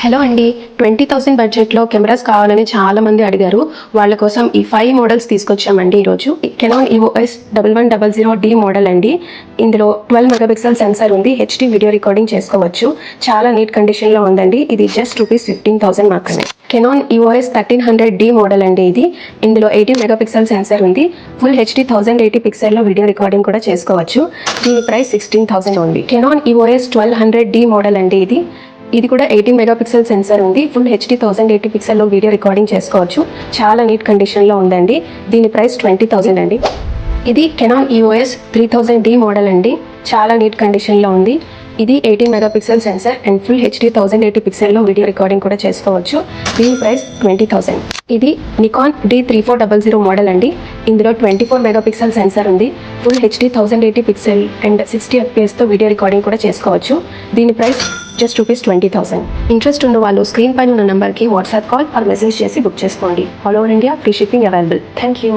Hello అండి. 20,000 బడ్జెట్లో cameras కావాలని చాలా మంది అడిగారు. వాళ్ళ కోసం ఈ 5 మోడల్స్ తీసుకొచ్చామండి ఈరోజు. కెనాన్ EOS 1100D మోడల్ అండి. ఇందులో 12 మెగాపిక్సెల్ సెన్సార్ ఉంది. HD వీడియో రికార్డింగ్ చేసుకోవచ్చు. చాలా నీట్ కండిషన్లో ఉందండి. ఇది జస్ట్ ₹15,000 మాత్రమే. కెనాన్ EOS 1300D మోడల్ అండి ఇది. ఇందులో 18 మెగాపిక్సెల్ సెన్సార్ ఉంది. ఫుల్ HD 1080 పిక్సెల్లో వీడియో రికార్డింగ్ కూడా చేసుకోవచ్చు. దీని ప్రైస్ 16,000 ఉంది. కెనాన్ EOS 1200D మోడల్ అండి ఇది కూడా 18 మెగాపిక్సెల్ సెన్సార్ ఉంది. ఫుల్ HD 1080 పిక్సెల్లో వీడియో రికార్డింగ్ చేసుకోవచ్చు. చాలా నీట్ కండిషన్లో ఉందండి. దీని ప్రైస్ 20,000 అండి. ఇది కెనాన్ EOS 3000D మోడల్ అండి. చాలా నీట్ కండిషన్లో ఉంది. ఇది 18 megapixel sensor and full HD 1080 పిక్సెల్లో వీడియో రికార్డింగ్ కూడా చేసుకోవచ్చు. దీని ప్రైస్ 20,000. ఇది నికాన్ D3400 మోడల్ అండి. ఇందులో 24 మెగాపిక్సెల్ సెన్సార్ ఉంది. Full HD 1080 pixel and 60 FPS video recording కూడా చేసుకోవచ్చు. దీని ప్రైస్ జస్ట్ ₹20,000. ఇంట్రెస్ట్ ఉన్న వాళ్ళు స్క్రీన్ పైన ఉన్న నెంబర్కి వాట్సాప్ కాల్ ఆర్ మెసేజ్ చేసి బుక్ చేసుకోండి. All over India free shipping available. Thank you.